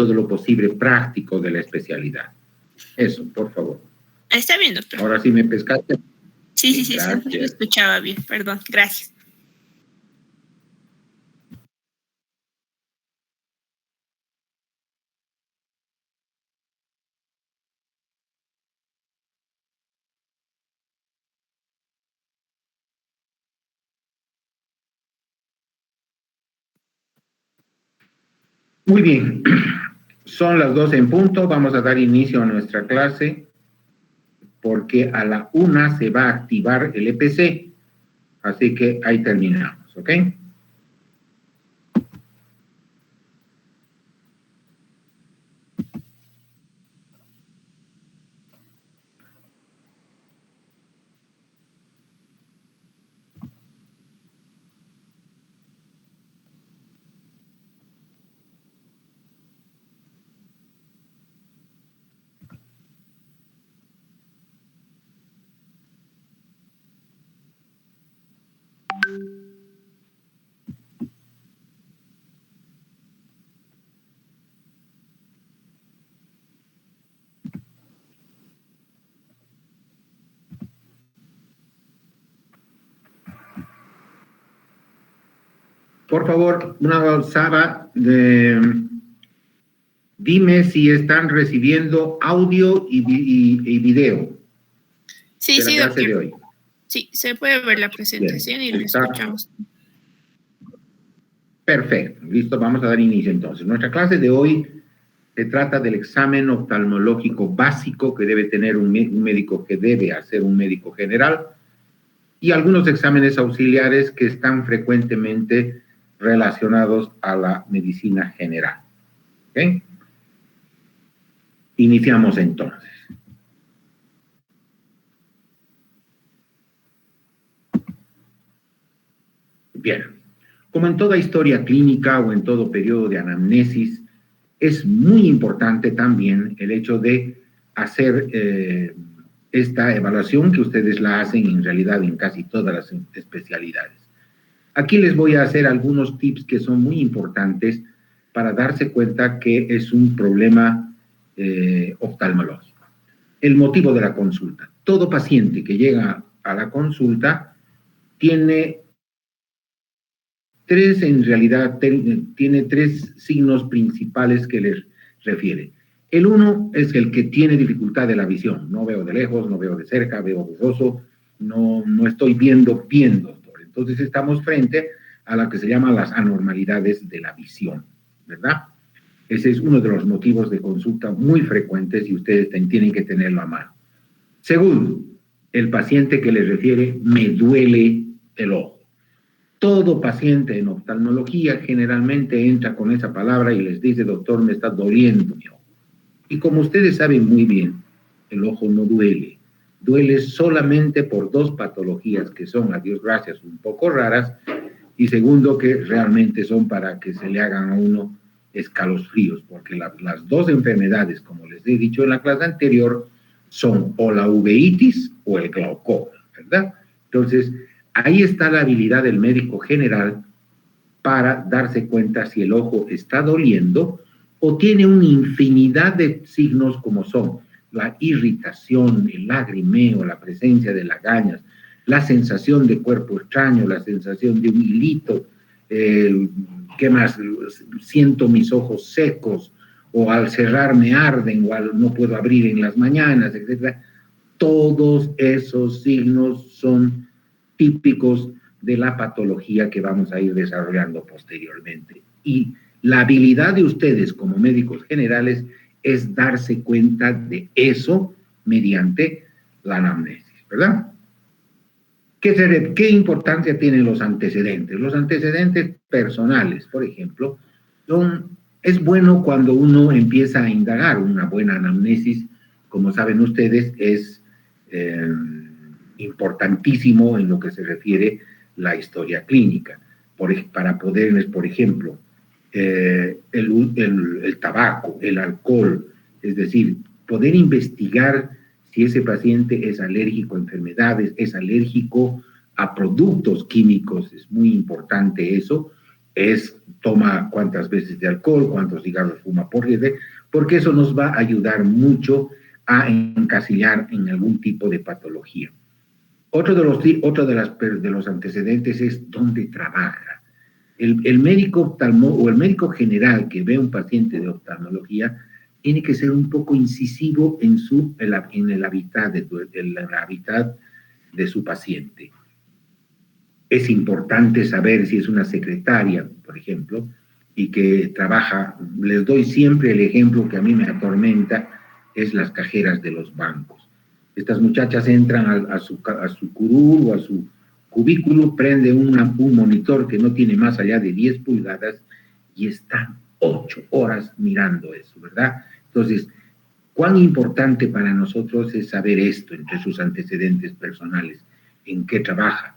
todo lo posible práctico de la especialidad. Eso, por favor. Está bien, doctor. Ahora sí me pescaste. Sí, lo escuchaba bien, perdón, gracias. Muy bien, son las 12 en punto, vamos a dar inicio a nuestra clase porque a la 1 se va a activar el EPC, así que ahí terminamos, ¿ok? Por favor, una Sara, dime si están recibiendo audio y video. Sí, de la clase de hoy. Sí, se puede ver la presentación. Bien, y lo escuchamos. Perfecto, listo, vamos a dar inicio entonces. Nuestra clase de hoy se trata del examen oftalmológico básico que debe tener un médico, que debe hacer un médico general, y algunos exámenes auxiliares que están frecuentemente relacionados a la medicina general. ¿Okay? Iniciamos entonces. Bien, como en toda historia clínica o en todo periodo de anamnesis, es muy importante también el hecho de hacer esta evaluación que ustedes la hacen en realidad en casi todas las especialidades. Aquí les voy a hacer algunos tips que son muy importantes para darse cuenta que es un problema oftalmológico. El motivo de la consulta. Todo paciente que llega a la consulta tiene tiene tres signos principales que les refiere. El uno es el que tiene dificultad de la visión. No veo de lejos, no veo de cerca, veo borroso, no estoy viendo bien, doctor. Entonces estamos frente a lo que se llaman las anormalidades de la visión, ¿verdad? Ese es uno de los motivos de consulta muy frecuentes y ustedes tienen que tenerlo a mano. Segundo, el paciente que les refiere, me duele el ojo. Todo paciente en oftalmología generalmente entra con esa palabra y les dice, doctor, me está doliendo mi ojo. Y como ustedes saben muy bien, el ojo no duele. Duele solamente por dos patologías que son, a Dios gracias, un poco raras, y segundo, que realmente son para que se le hagan a uno escalofríos, porque las dos enfermedades, como les he dicho en la clase anterior, son o la uveitis o el glaucoma, ¿verdad? Entonces, ahí está la habilidad del médico general para darse cuenta si el ojo está doliendo o tiene una infinidad de signos como son la irritación, el lagrimeo, la presencia de lagañas, la sensación de cuerpo extraño, la sensación de un hilito, ¿qué más? Siento mis ojos secos, o al cerrar me arden, o no puedo abrir en las mañanas, etc. Todos esos signos son típicos de la patología que vamos a ir desarrollando posteriormente. Y la habilidad de ustedes como médicos generales es darse cuenta de eso mediante la anamnesis, ¿verdad? ¿Qué importancia tienen los antecedentes? Los antecedentes personales, por ejemplo, es bueno cuando uno empieza a indagar. Una buena anamnesis, como saben ustedes, es importantísimo en lo que se refiere la historia clínica. Para poderles, por ejemplo, el tabaco, el alcohol, es decir, poder investigar si ese paciente es alérgico a enfermedades, es alérgico a productos químicos, es muy importante eso, toma cuántas veces de alcohol, cuántos cigarros fuma por día, porque eso nos va a ayudar mucho a encasillar en algún tipo de patología. Otro de los antecedentes es dónde trabaja. El médico o el médico general que ve a un paciente de oftalmología tiene que ser un poco incisivo en el hábitat de su paciente. Es importante saber si es una secretaria, por ejemplo, y que trabaja. Les doy siempre el ejemplo que a mí me atormenta, es las cajeras de los bancos. Estas muchachas entran a su curul o a su cubículo, prende un monitor que no tiene más allá de 10 pulgadas y están 8 horas mirando eso, ¿verdad? Entonces, ¿cuán importante para nosotros es saber esto entre sus antecedentes personales? ¿En qué trabaja?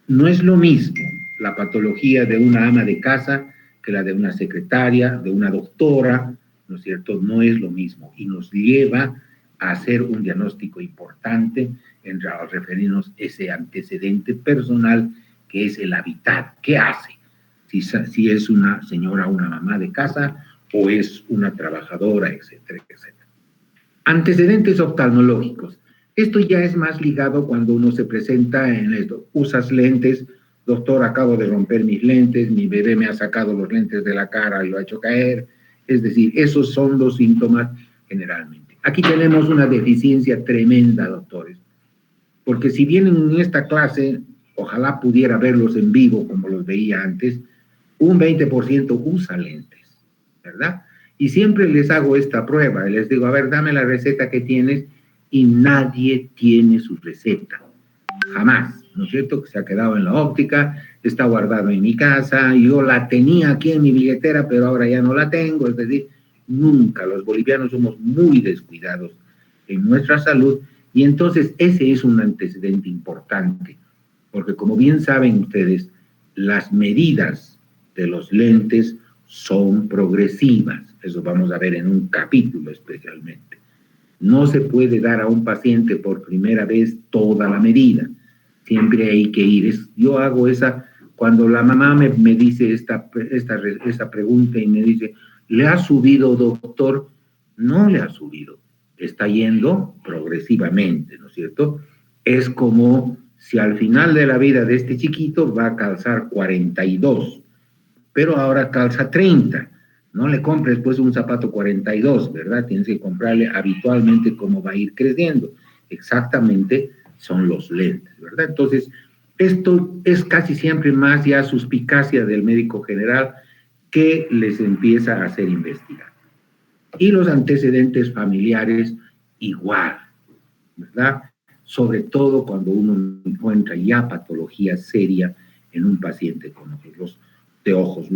No es lo mismo la patología de una ama de casa que la de una secretaria, de una doctora, ¿no es cierto? No es lo mismo y nos lleva a hacer un diagnóstico importante al referirnos a ese antecedente personal que es el hábitat. ¿Qué hace? Si es una señora, una mamá de casa o es una trabajadora, etcétera, etcétera. Antecedentes oftalmológicos. Esto ya es más ligado cuando uno se presenta en esto. Usas lentes, doctor, acabo de romper mis lentes, mi bebé me ha sacado los lentes de la cara y lo ha hecho caer. Es decir, esos son los síntomas generalmente. Aquí tenemos una deficiencia tremenda, doctores, porque si vienen en esta clase, ojalá pudiera verlos en vivo como los veía antes, un 20% usa lentes, ¿verdad? Y siempre les hago esta prueba, les digo, a ver, dame la receta que tienes, y nadie tiene su receta, jamás, ¿no es cierto? Que se ha quedado en la óptica, está guardado en mi casa, yo la tenía aquí en mi billetera, pero ahora ya no la tengo, es decir, nunca, los bolivianos somos muy descuidados en nuestra salud, y entonces ese es un antecedente importante, porque como bien saben ustedes, las medidas de los lentes son progresivas, eso vamos a ver en un capítulo especialmente. No se puede dar a un paciente por primera vez toda la medida, siempre hay que ir. Yo hago cuando la mamá me dice esta pregunta y me dice, ¿le ha subido, doctor? No le ha subido, está yendo progresivamente, ¿no es cierto? Es como si al final de la vida de este chiquito va a calzar 42, pero ahora calza 30. No le compres pues un zapato 42, ¿verdad? Tienes que comprarle habitualmente como va a ir creciendo. Exactamente son los lentes, ¿verdad? Entonces, esto es casi siempre más ya suspicacia del médico general que les empieza a hacer investigar. Y los antecedentes familiares igual, ¿verdad? Sobre todo cuando uno encuentra ya patología seria en un paciente con ojos.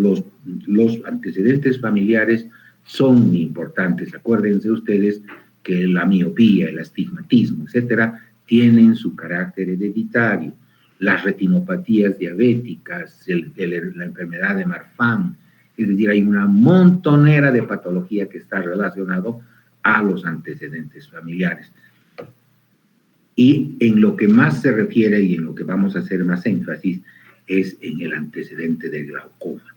Los antecedentes familiares son muy importantes. Acuérdense ustedes que la miopía, el astigmatismo, etcétera, tienen su carácter hereditario. Las retinopatías diabéticas, la enfermedad de Marfan, es decir, hay una montonera de patología que está relacionado a los antecedentes familiares. Y en lo que más se refiere y en lo que vamos a hacer más énfasis es en el antecedente del glaucoma.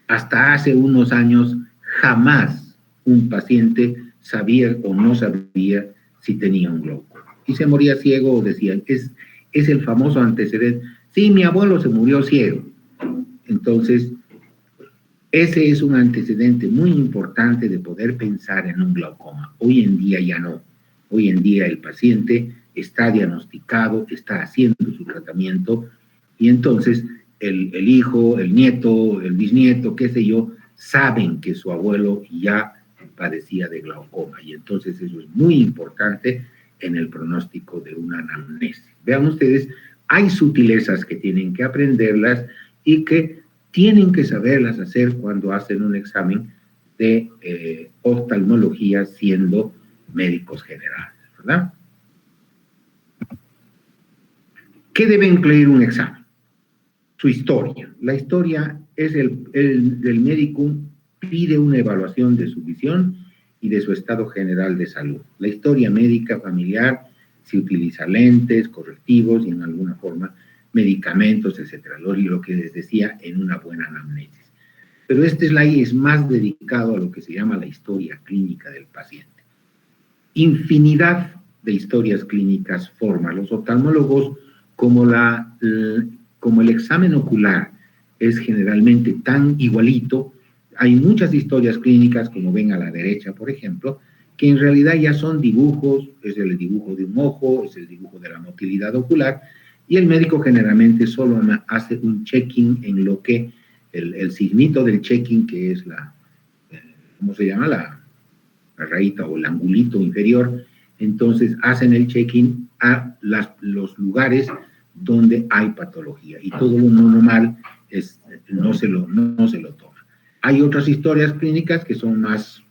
Hasta hace unos años jamás un paciente sabía o no sabía si tenía un glaucoma. Y se moría ciego o decían, es el famoso antecedente. Sí, mi abuelo se murió ciego. Entonces, ese es un antecedente muy importante de poder pensar en un glaucoma. Hoy en día ya no. Hoy en día el paciente está diagnosticado, está haciendo su tratamiento y entonces el hijo, el nieto, el bisnieto, qué sé yo, saben que su abuelo ya padecía de glaucoma y entonces eso es muy importante en el pronóstico de una anamnesis. Vean ustedes, hay sutilezas que tienen que aprenderlas y que tienen que saberlas hacer cuando hacen un examen de oftalmología siendo médicos generales, ¿verdad? ¿Qué debe incluir un examen? Su historia. La historia es el médico pide una evaluación de su visión y de su estado general de salud. La historia médica familiar, si utiliza lentes, correctivos y en alguna forma medicamentos, etcétera. Lo que les decía en una buena anamnesis. pero este slide es más dedicado a lo que se llama la historia clínica del paciente. Infinidad de historias clínicas forman los oftalmólogos, como el examen ocular es generalmente tan igualito. Hay muchas historias clínicas, como ven a la derecha, por ejemplo, que en realidad ya son dibujos, es el dibujo de un ojo, es el dibujo de la motilidad ocular, y el médico generalmente solo hace un checking en lo que, el signito del checking, que es ¿cómo se llama? La rayita o el angulito inferior. Entonces hacen el checking a los lugares donde hay patología, y todo lo normal no se lo toma. Hay otras historias clínicas que son más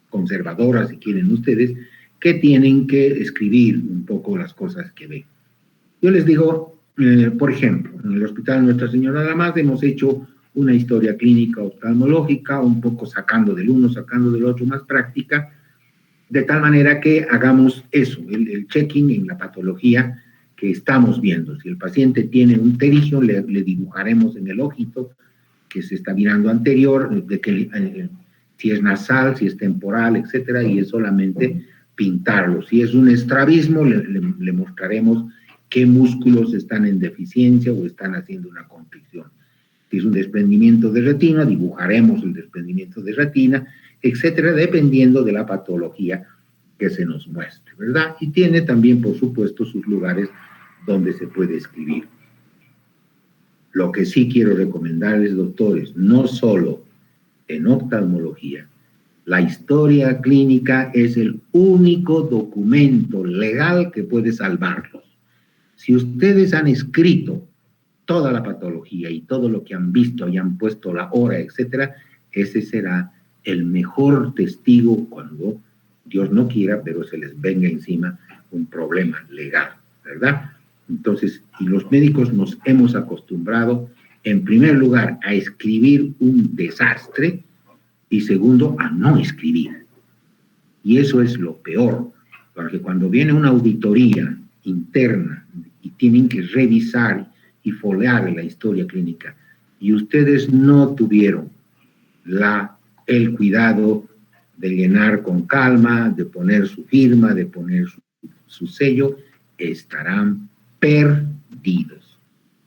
conservadoras, si quieren ustedes, que tienen que escribir un poco las cosas que ven. Yo les digo, por ejemplo, en el Hospital Nuestra Señora de la Más hemos hecho una historia clínica oftalmológica, un poco sacando del uno, sacando del otro, más práctica, de tal manera que hagamos eso, el checking en la patología que estamos viendo. Si el paciente tiene un pterigio, le dibujaremos en el ojito que se está mirando anterior, si es nasal, si es temporal, etcétera, y es solamente pintarlo. Si es un estrabismo, le mostraremos qué músculos están en deficiencia o están haciendo una constricción. Si es un desprendimiento de retina, dibujaremos el desprendimiento de retina, etcétera, dependiendo de la patología que se nos muestre, ¿verdad? Y tiene también, por supuesto, sus lugares donde se puede escribir. Lo que sí quiero recomendarles, doctores, no solo en oftalmología, la historia clínica es el único documento legal que puede salvarlos. Si ustedes han escrito toda la patología y todo lo que han visto y han puesto la hora, etcétera, ese será el mejor testigo cuando Dios no quiera, pero se les venga encima un problema legal, ¿verdad? Entonces, y los médicos nos hemos acostumbrado, en primer lugar, a escribir un desastre, y segundo, a no escribir. Y eso es lo peor, porque cuando viene una auditoría interna y tienen que revisar y foliar la historia clínica, y ustedes no tuvieron el cuidado de llenar con calma, de poner su firma, de poner su sello, estarán perdidos.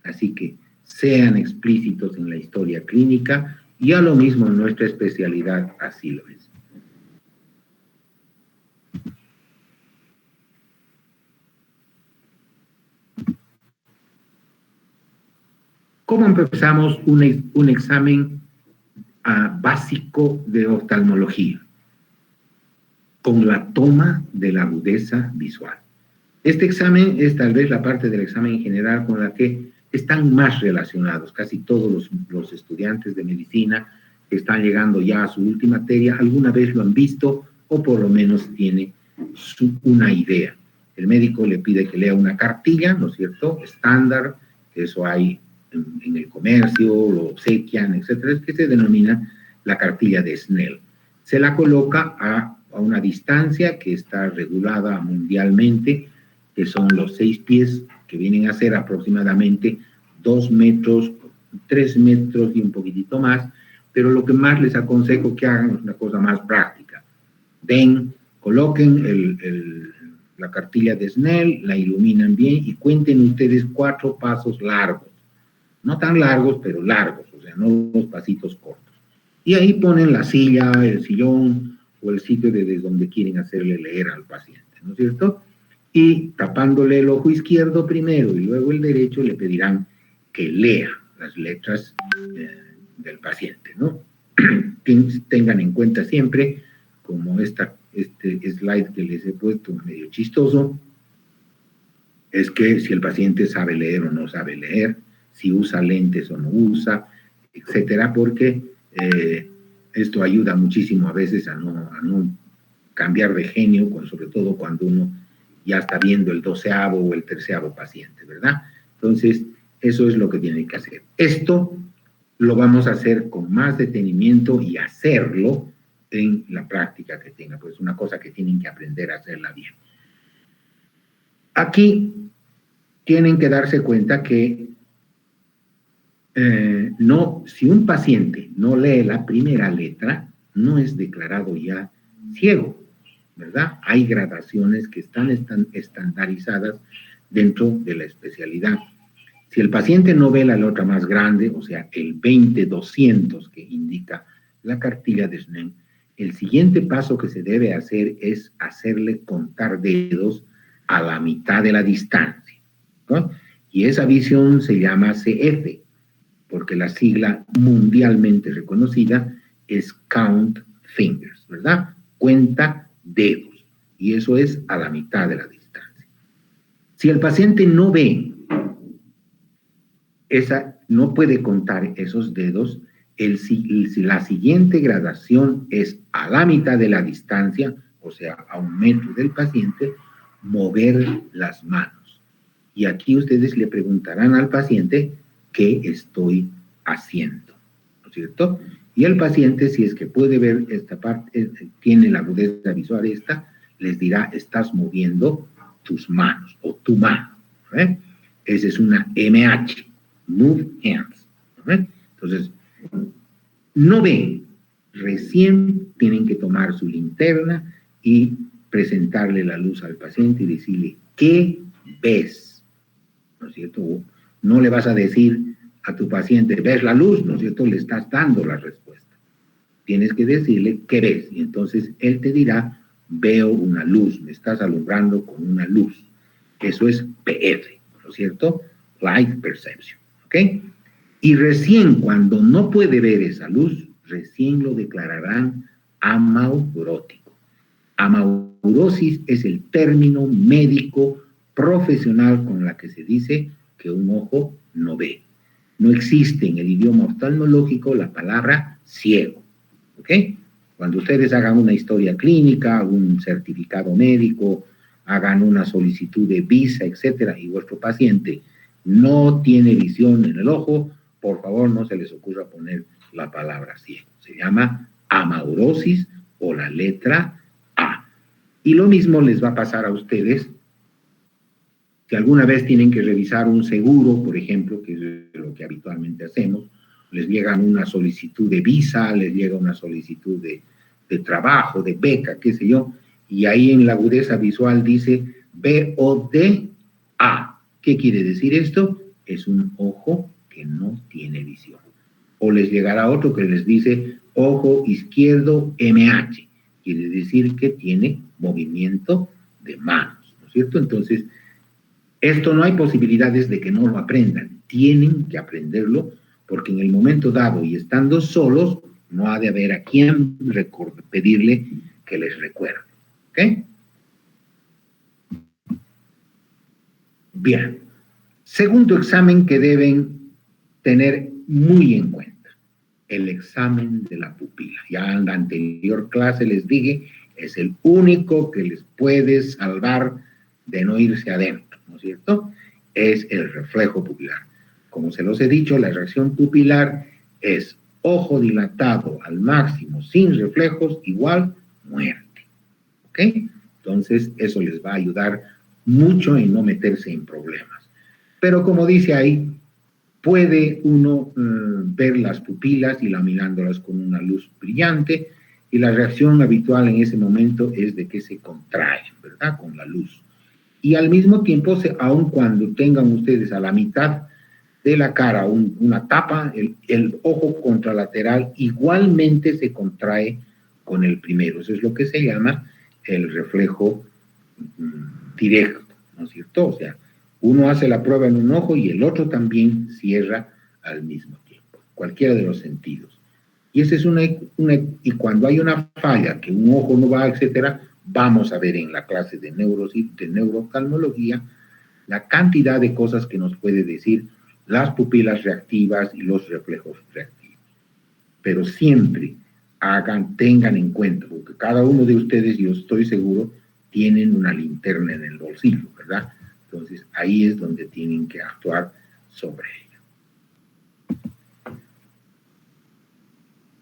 Así que sean explícitos en la historia clínica, y a lo mismo en nuestra especialidad así lo es. ¿Cómo empezamos un examen básico de oftalmología? Con la toma de la agudeza visual. Este examen es tal vez la parte del examen en general con la que están más relacionados. Casi todos los estudiantes de medicina que están llegando ya a su última materia, alguna vez lo han visto o por lo menos tiene una idea. El médico le pide que lea una cartilla, ¿no es cierto?, estándar, eso hay en el comercio, lo obsequian, etcétera, que se denomina la cartilla de Snell. Se la coloca a una distancia que está regulada mundialmente, que son los 6 pies, que vienen a ser aproximadamente 2 metros, 3 metros y un poquitito más, pero lo que más les aconsejo que hagan es una cosa más práctica. Coloquen la cartilla de Snell, la iluminan bien y cuenten ustedes 4 pasos largos. No tan largos, pero largos, o sea, no los pasitos cortos. Y ahí ponen la silla, el sillón o el sitio desde donde quieren hacerle leer al paciente, ¿no es cierto? Y tapándole el ojo izquierdo primero y luego el derecho, le pedirán que lea las letras del paciente, ¿no? Tengan en cuenta siempre, como este slide que les he puesto medio chistoso, es que si el paciente sabe leer o no sabe leer, si usa lentes o no usa, etcétera, porque esto ayuda muchísimo a veces a no cambiar de genio, sobre todo cuando uno ya está viendo el 12º o el 13º paciente, ¿verdad? Entonces, eso es lo que tienen que hacer. Esto lo vamos a hacer con más detenimiento y hacerlo en la práctica que tenga, pues es una cosa que tienen que aprender a hacerla bien. Aquí tienen que darse cuenta que no, si un paciente no lee la primera letra, no es declarado ya ciego, ¿verdad? Hay gradaciones que están estandarizadas dentro de la especialidad. Si el paciente no ve la letra más grande, o sea, el 20-200 que indica la cartilla de Snellen, el siguiente paso que se debe hacer es hacerle contar dedos a la mitad de la distancia, ¿no? Y esa visión se llama CF, porque la sigla mundialmente reconocida es Count Fingers, ¿verdad? Cuenta dedos, y eso es a la mitad de la distancia. Si el paciente no ve no puede contar esos dedos, la siguiente gradación es a la mitad de la distancia, o sea, a 1 metro del paciente, mover las manos. Y aquí ustedes le preguntarán al paciente qué estoy haciendo, ¿no es cierto? Y el paciente, si es que puede ver esta parte, tiene la agudeza visual esta, les dirá, estás moviendo tus manos o tu mano, ¿eh? Esa es una MH. Move hands. ¿Eh? Entonces, no ven, recién tienen que tomar su linterna y presentarle la luz al paciente y decirle, ¿qué ves? ¿No es cierto? No le vas a decir a tu paciente, ¿ves la luz? ¿No es cierto? Le estás dando la respuesta. Tienes que decirle, ¿qué ves? Y entonces él te dirá, veo una luz, me estás alumbrando con una luz. Eso es PF, ¿no es cierto? Light Perception. ¿Ok? Y recién cuando no puede ver esa luz, recién lo declararán amaurótico. Amaurosis es el término médico profesional con la que se dice que un ojo no ve. No existe en el idioma oftalmológico la palabra ciego. ¿Ok? Cuando ustedes hagan una historia clínica, un certificado médico, hagan una solicitud de visa, etcétera, y vuestro paciente no tiene visión en el ojo, por favor no se les ocurra poner la palabra ciego. Se llama amaurosis o la letra A. Y lo mismo les va a pasar a ustedes si alguna vez tienen que revisar un seguro, por ejemplo, que es lo que habitualmente hacemos, les llega una solicitud de visa, les llega una solicitud de trabajo, de beca, qué sé yo, y ahí en la agudeza visual dice BODA. ¿Qué quiere decir esto? Es un ojo que no tiene visión. O les llegará otro que les dice ojo izquierdo MH. Quiere decir que tiene movimiento de manos, ¿no es cierto? Entonces, esto no hay posibilidades de que no lo aprendan. Tienen que aprenderlo porque en el momento dado y estando solos, no ha de haber a quien pedirle que les recuerde. ¿Ok? Bien. Segundo examen que deben tener muy en cuenta, el examen de la pupila. Ya en la anterior clase les dije, es el único que les puede salvar de no irse adentro, ¿no es cierto? Es el reflejo pupilar. Como se los he dicho, la reacción pupilar es ojo dilatado al máximo sin reflejos igual muerte. ¿Ok? Entonces, eso les va a ayudar mucho en no meterse en problemas. Pero como dice ahí, puede uno ver las pupilas iluminándolas con una luz brillante y la reacción habitual en ese momento es de que se contraen, ¿verdad? Con la luz. Y al mismo tiempo, aun cuando tengan ustedes a la mitad de la cara una tapa, el ojo contralateral igualmente se contrae con el primero. Eso es lo que se llama el reflejo directo, ¿no es cierto? O sea, uno hace la prueba en un ojo y el otro también cierra al mismo tiempo, cualquiera de los sentidos. Y esa es y cuando hay una falla, que un ojo no va, etcétera, vamos a ver en la clase de neurooftalmología la cantidad de cosas que nos puede decir las pupilas reactivas y los reflejos reactivos. Pero siempre tengan en cuenta, porque cada uno de ustedes, yo estoy seguro, tienen una linterna en el bolsillo, ¿verdad? Entonces, ahí es donde tienen que actuar sobre ello.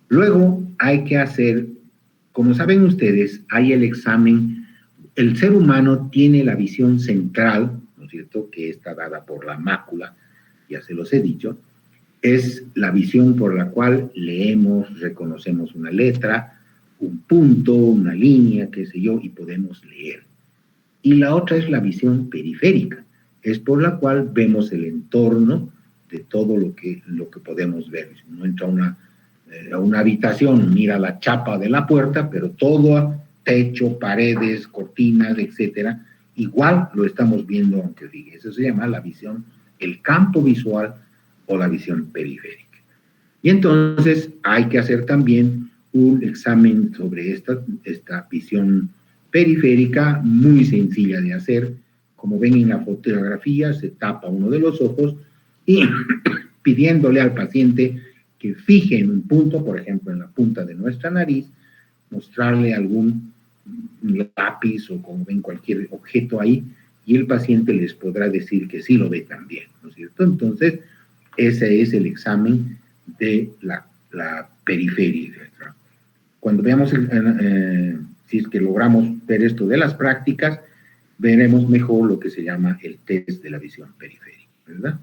Luego hay que hacer, como saben ustedes, hay el examen. El ser humano tiene la visión central, ¿no es cierto?, que está dada por la mácula, ya se los he dicho, es la visión por la cual leemos, reconocemos una letra, un punto, una línea, qué sé yo, y podemos leer. Y la otra es la visión periférica, es por la cual vemos el entorno de todo lo que podemos ver. Si uno entra a una habitación, mira la chapa de la puerta, pero todo, techo, paredes, cortinas, etcétera, igual lo estamos viendo aunque fíjese. Eso se llama la visión, el campo visual o la visión periférica. Y entonces hay que hacer también un examen sobre esta visión periférica, muy sencilla de hacer. Como ven en la fotografía, se tapa uno de los ojos y pidiéndole al paciente que fije en un punto, por ejemplo, en la punta de nuestra nariz, mostrarle algún lápiz o como ven cualquier objeto ahí, y el paciente les podrá decir que sí lo ve también, ¿no es cierto? Entonces, ese es el examen de la periferia. Cuando veamos, si es que logramos ver esto de las prácticas, veremos mejor lo que se llama el test de la visión periférica, ¿verdad?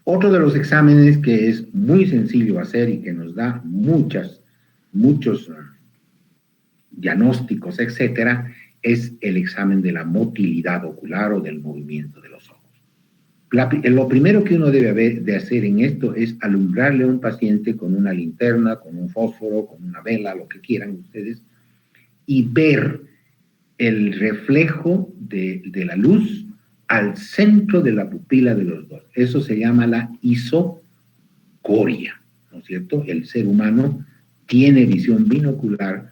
Otro de los exámenes que es muy sencillo hacer y que nos da muchos diagnósticos, etcétera, es el examen de la motilidad ocular o del movimiento de los ojos. Lo primero que uno debe de hacer en esto es alumbrarle a un paciente con una linterna, con un fósforo, con una vela, lo que quieran ustedes, y ver el reflejo de la luz al centro de la pupila de los dos. Eso se llama la isocoria, ¿no es cierto? El ser humano tiene visión binocular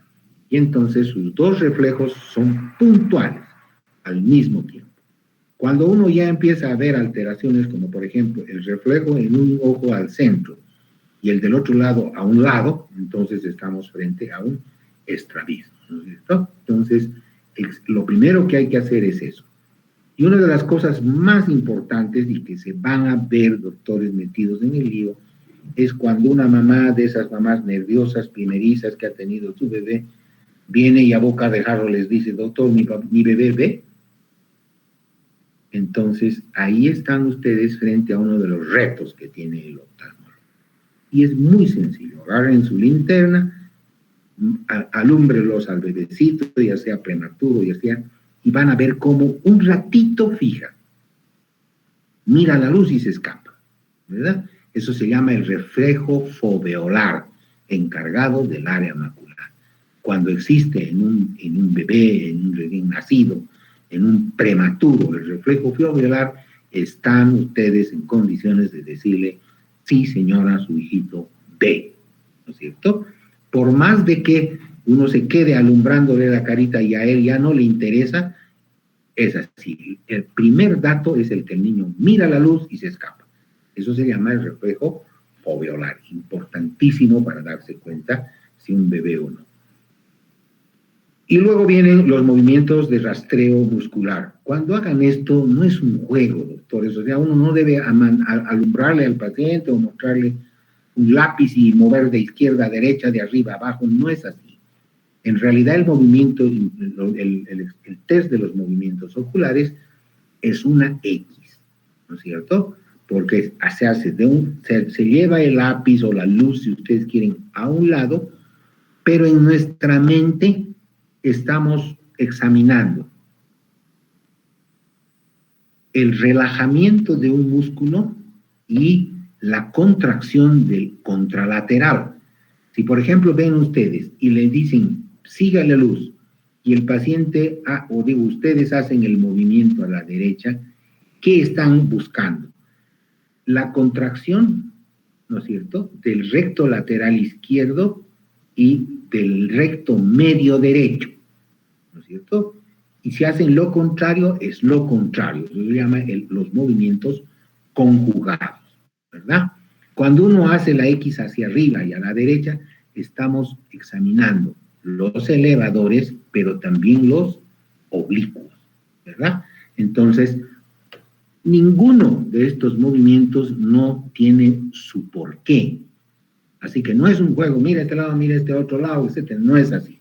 y entonces sus dos reflejos son puntuales al mismo tiempo. Cuando uno ya empieza a ver alteraciones, como por ejemplo el reflejo en un ojo al centro y el del otro lado a un lado, entonces estamos frente a un estrabismo, ¿no es cierto? Entonces, lo primero que hay que hacer es eso. Y una de las cosas más importantes y que se van a ver, doctores, metidos en el lío, es cuando una mamá de esas mamás nerviosas, primerizas que ha tenido su bebé, viene y a boca de jarro les dice, doctor, mi bebé ve. Entonces, ahí están ustedes frente a uno de los retos que tiene el oftalmólogo. Y es muy sencillo. Agarren su linterna, alúmbrelos al bebecito, ya sea prematuro, ya sea, y van a ver cómo un ratito fija, mira la luz y se escapa, ¿verdad? Eso se llama el reflejo foveolar, encargado del área macular. Cuando existe en un bebé, en un recién nacido, en un prematuro, el reflejo foveolar, están ustedes en condiciones de decirle, sí señora, su hijito ve, ¿no es cierto? Por más de que uno se quede alumbrándole la carita y a él ya no le interesa, es así. El primer dato es el que el niño mira la luz y se escapa. Eso se llama el reflejo foveolar, importantísimo para darse cuenta si un bebé o no. Y luego vienen los movimientos de rastreo muscular. Cuando hagan esto, no es un juego, doctores. O sea, uno no debe alumbrarle al paciente o mostrarle un lápiz y mover de izquierda a derecha, de arriba a abajo. No es así. En realidad, el movimiento, el test de los movimientos oculares es una X, ¿no es cierto? Porque se hace se lleva el lápiz o la luz, si ustedes quieren, a un lado, pero en nuestra mente estamos examinando el relajamiento de un músculo y la contracción del contralateral. Si, por ejemplo, ven ustedes y le dicen, siga la luz, y el paciente, ustedes hacen el movimiento a la derecha, ¿qué están buscando? La contracción, ¿no es cierto?, del recto lateral izquierdo y del recto medio derecho, ¿no es cierto? Y si hacen lo contrario, es lo contrario. Eso se llama los movimientos conjugados, ¿verdad? Cuando uno hace la X hacia arriba y a la derecha, estamos examinando los elevadores, pero también los oblicuos, ¿verdad? Entonces, ninguno de estos movimientos no tiene su porqué. Así que no es un juego, mira este lado, mira este otro lado, etc. No es así.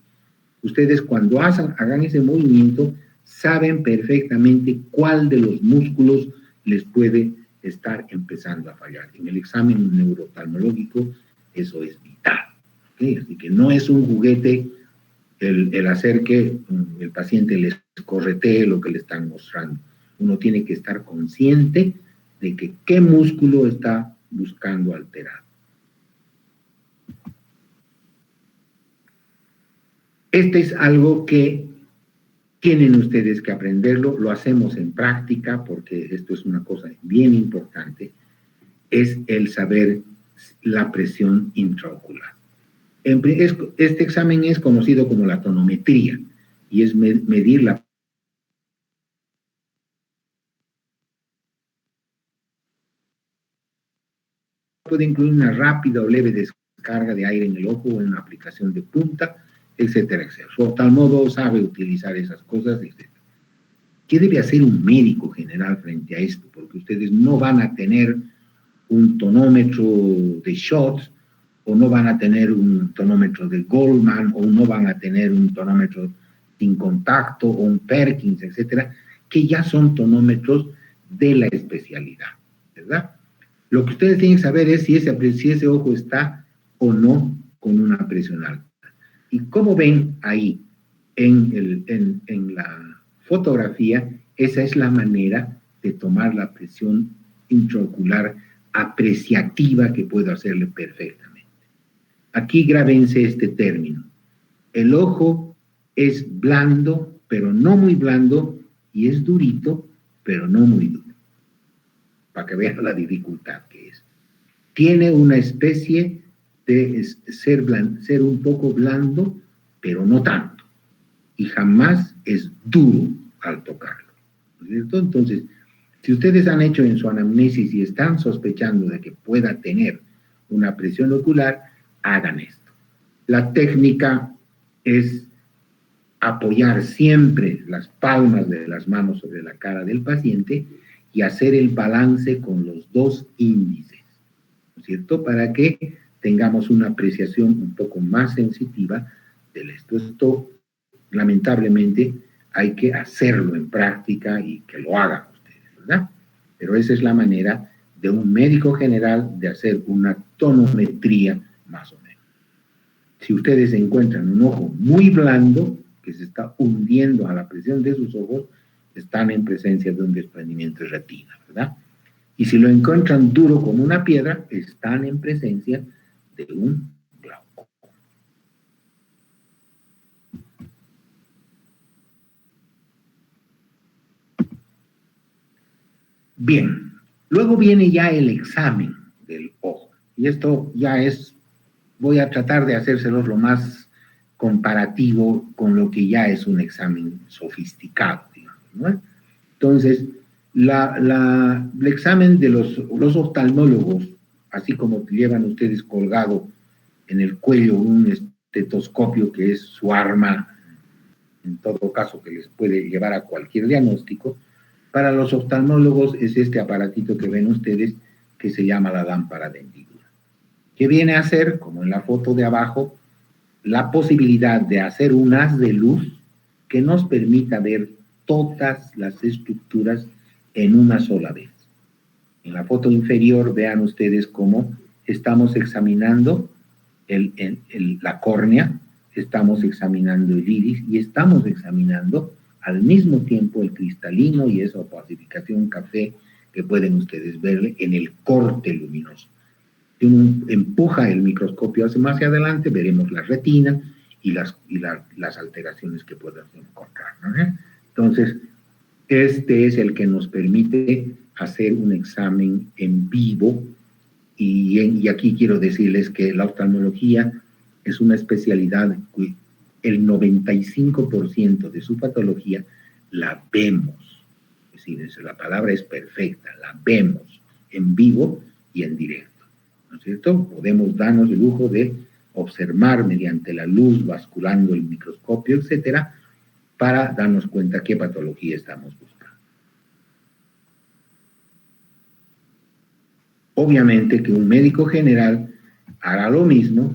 Ustedes cuando hagan ese movimiento, saben perfectamente cuál de los músculos les puede estar empezando a fallar. En el examen neurooftalmológico eso es vital. ¿Okay? Así que no es un juguete el hacer que el paciente les corretee lo que le están mostrando. Uno tiene que estar consciente de que qué músculo está buscando alterar. Este es algo que tienen ustedes que aprenderlo, lo hacemos en práctica porque esto es una cosa bien importante, es el saber la presión intraocular. Este examen es conocido como la tonometría y es medir la puede incluir una rápida o leve descarga de aire en el ojo o en una aplicación de punta, etcétera, etcétera. Su oftalmólogo sabe utilizar esas cosas, etcétera. ¿Qué debe hacer un médico general frente a esto? Porque ustedes no van a tener un tonómetro de Schott, o no van a tener un tonómetro de Goldman, o no van a tener un tonómetro sin contacto, o un Perkins, etcétera, que ya son tonómetros de la especialidad, ¿verdad? Lo que ustedes tienen que saber es si ese ojo está o no con una presión alta. Y como ven ahí en la fotografía, esa es la manera de tomar la presión intraocular apreciativa que puedo hacerle perfectamente. Aquí grábense este término. El ojo es blando, pero no muy blando, y es durito, pero no muy duro. Para que vean la dificultad que es. Tiene una especie de ser un poco blando, pero no tanto. Y jamás es duro al tocarlo. ¿No es cierto? Entonces, si ustedes han hecho en su anamnesis y están sospechando de que pueda tener una presión ocular, hagan esto. La técnica es apoyar siempre las palmas de las manos sobre la cara del paciente y hacer el balance con los dos índices, ¿no es cierto? Para que tengamos una apreciación un poco más sensitiva del esto. Esto, lamentablemente, hay que hacerlo en práctica y que lo hagan ustedes, ¿verdad? Pero esa es la manera de un médico general de hacer una tonometría más o menos. Si ustedes encuentran un ojo muy blando, que se está hundiendo a la presión de sus ojos, están en presencia de un desprendimiento de retina, ¿verdad? Y si lo encuentran duro como una piedra, están en presencia de un glaucoma. Bien, luego viene ya el examen del ojo. Y esto ya es, voy a tratar de hacérselos lo más comparativo con lo que ya es un examen sofisticado, digamos, ¿no? Entonces, el examen de los oftalmólogos, así como llevan ustedes colgado en el cuello un estetoscopio que es su arma, en todo caso que les puede llevar a cualquier diagnóstico, para los oftalmólogos es este aparatito que ven ustedes que se llama la lámpara de hendidura, que viene a ser, como en la foto de abajo, la posibilidad de hacer un haz de luz que nos permita ver todas las estructuras en una sola vez. En la foto inferior vean ustedes cómo estamos examinando la córnea, estamos examinando el iris y estamos examinando al mismo tiempo el cristalino y esa opacificación café que pueden ustedes ver en el corte luminoso. Si uno empuja el microscopio hacia adelante, veremos la retina y las alteraciones que podemos encontrar, ¿no? Entonces, este es el que nos permite hacer un examen en vivo y aquí quiero decirles que la oftalmología es una especialidad que el 95% de su patología la vemos. Es decir, la palabra es perfecta, la vemos en vivo y en directo. ¿No es cierto? Podemos darnos el lujo de observar mediante la luz, basculando el microscopio, etcétera, para darnos cuenta qué patología estamos buscando. Obviamente que un médico general hará lo mismo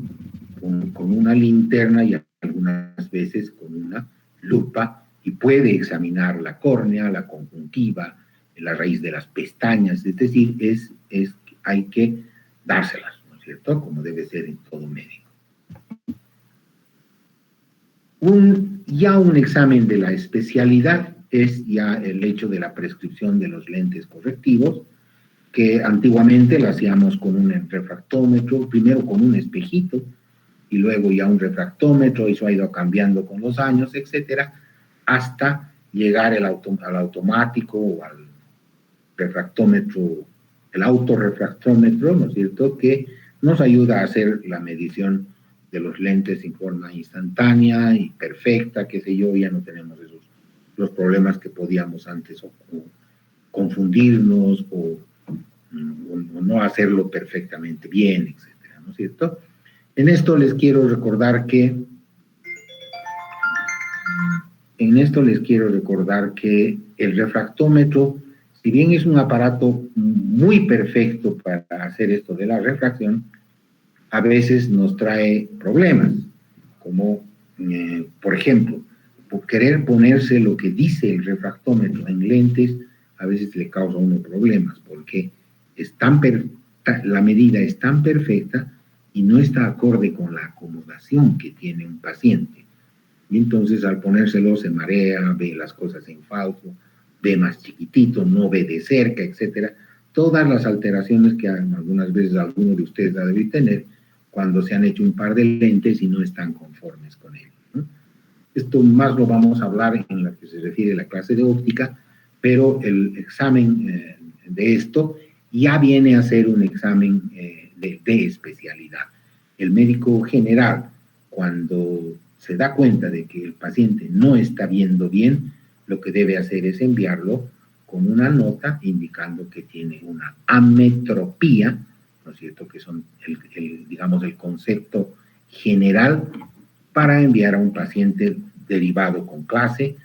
con una linterna y algunas veces con una lupa y puede examinar la córnea, la conjuntiva, la raíz de las pestañas, es decir, hay que dárselas, ¿no es cierto?, como debe ser en todo médico. Ya un examen de la especialidad es ya el hecho de la prescripción de los lentes correctivos, que antiguamente lo hacíamos con un refractómetro, primero con un espejito, y luego ya un refractómetro, eso ha ido cambiando con los años, etcétera, hasta llegar al automático o al refractómetro, el autorrefractómetro, ¿no es cierto?, que nos ayuda a hacer la medición de los lentes en forma instantánea y perfecta, qué sé yo, ya no tenemos los problemas que podíamos antes o confundirnos o no hacerlo perfectamente bien, etcétera, ¿no es cierto? En esto les quiero recordar que el refractómetro, si bien es un aparato muy perfecto para hacer esto de la refracción, a veces nos trae problemas, como, por ejemplo, por querer ponerse lo que dice el refractómetro en lentes, a veces le causa a uno problemas, porque la medida es tan perfecta y no está acorde con la acomodación que tiene un paciente. Y entonces al ponérselo se marea, ve las cosas en falso, ve más chiquitito, no ve de cerca, etcétera. Todas las alteraciones que algunas veces alguno de ustedes ha debido tener cuando se han hecho un par de lentes y no están conformes con él, ¿no? Esto más lo vamos a hablar en lo que se refiere a la clase de óptica, pero el examen de esto ya viene a ser un examen de especialidad. El médico general, cuando se da cuenta de que el paciente no está viendo bien, lo que debe hacer es enviarlo con una nota indicando que tiene una ametropía, ¿no es cierto?, que son, digamos, el concepto general para enviar a un paciente derivado con clase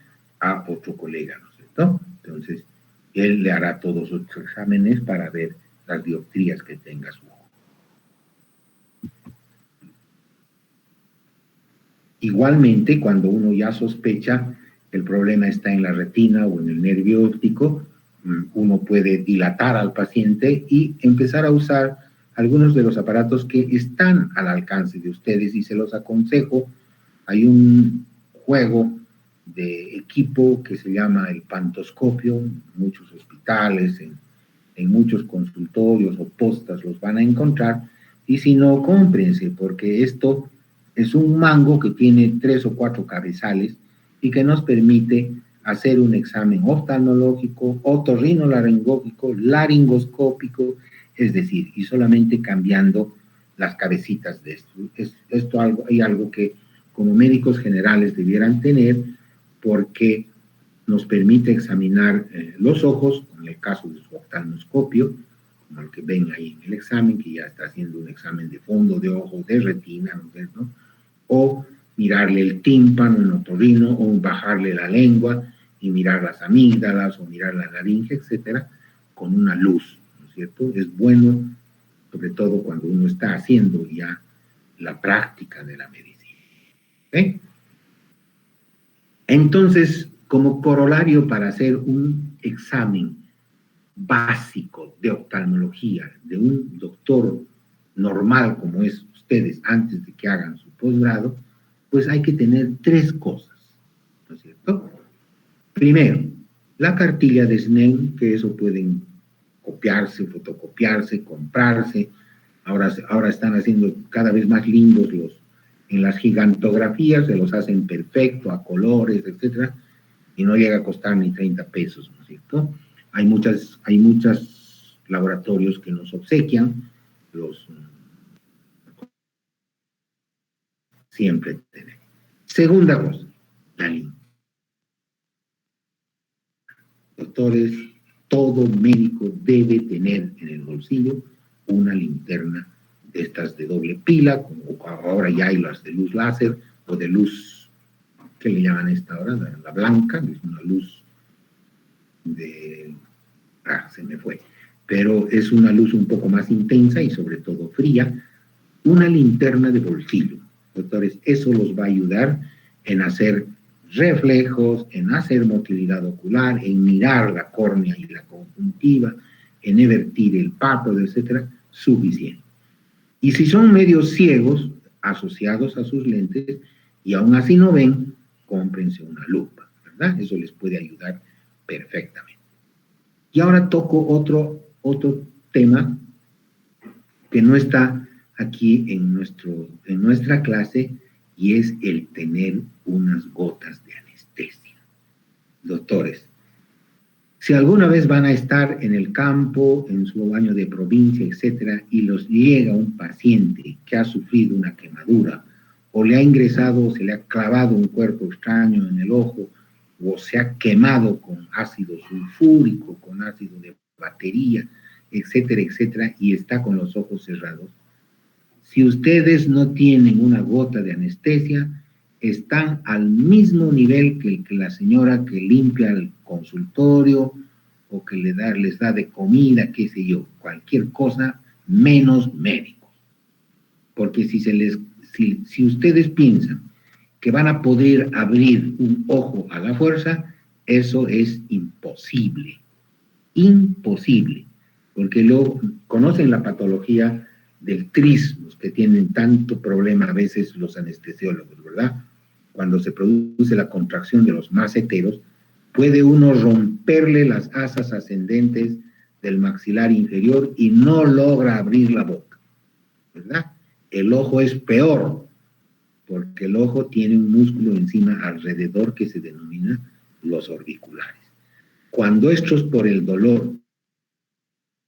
a otro colega, ¿no es cierto? Entonces, él le hará todos sus exámenes para ver las dioptrías que tenga su ojo. Igualmente, cuando uno ya sospecha que el problema está en la retina o en el nervio óptico, uno puede dilatar al paciente y empezar a usar algunos de los aparatos que están al alcance de ustedes, y se los aconsejo. Hay un juego de equipo que se llama el pantoscopio, en muchos hospitales, en muchos consultorios o postas los van a encontrar, y si no, cómprense, porque esto es un mango que tiene 3 o 4 cabezales y que nos permite hacer un examen oftalmológico, otorrinolaringólogico, laringoscópico, es decir, y solamente cambiando las cabecitas de esto. Hay algo que como médicos generales debieran tener, porque nos permite examinar los ojos, en el caso de su oftalmoscopio, como el que ven ahí en el examen, que ya está haciendo un examen de fondo de ojo, de retina, ¿no? O mirarle el tímpano en otorrino, o bajarle la lengua y mirar las amígdalas, o mirar la laringe, etcétera, con una luz, ¿no es cierto? Es bueno, sobre todo cuando uno está haciendo ya la práctica de la medicina. ¿Okay? Entonces, como corolario para hacer un examen básico de oftalmología de un doctor normal como es ustedes antes de que hagan su posgrado, pues hay que tener 3 cosas, ¿no es cierto? Primero, la cartilla de Snellen, que eso pueden copiarse, fotocopiarse, comprarse. Ahora están haciendo cada vez más lindos en las gigantografías, se los hacen perfecto, a colores, etcétera, y no llega a costar ni 30 pesos, ¿no es cierto? Hay muchos laboratorios que nos obsequian, siempre tenemos. Segunda cosa, la línea. Doctores, todo médico debe tener en el bolsillo una linterna de estas de doble pila, como ahora ya hay las de luz láser o de luz, ¿qué le llaman esta ahora? La blanca, que es una luz se me fue, pero es una luz un poco más intensa y sobre todo fría. Una linterna de bolsillo, doctores, eso los va a ayudar en hacer reflejos, en hacer motilidad ocular, en mirar la córnea y la conjuntiva, en evertir el párpado, etcétera, suficiente. Y si son medios ciegos, asociados a sus lentes, y aún así no ven, cómprense una lupa, ¿verdad? Eso les puede ayudar perfectamente. Y ahora toco otro tema que no está aquí en nuestra clase, y es el tener unas gotas de anestesia. Doctores, si alguna vez van a estar en el campo, en su baño de provincia, etcétera, y los llega un paciente que ha sufrido una quemadura, o le ha ingresado, o se le ha clavado un cuerpo extraño en el ojo, o se ha quemado con ácido sulfúrico, con ácido de batería, etcétera, etcétera, y está con los ojos cerrados, si ustedes no tienen una gota de anestesia, están al mismo nivel que la señora que limpia el consultorio o que les da de comida, qué sé yo, cualquier cosa menos médico. Porque si ustedes piensan que van a poder abrir un ojo a la fuerza, eso es imposible. Imposible. Porque luego conocen la patología del trismus, que tienen tanto problema a veces los anestesiólogos, ¿verdad? Cuando se produce la contracción de los masseteros, puede uno romperle las asas ascendentes del maxilar inferior y no logra abrir la boca, ¿verdad? El ojo es peor, porque el ojo tiene un músculo encima alrededor que se denomina los orbiculares. Cuando estos por el dolor,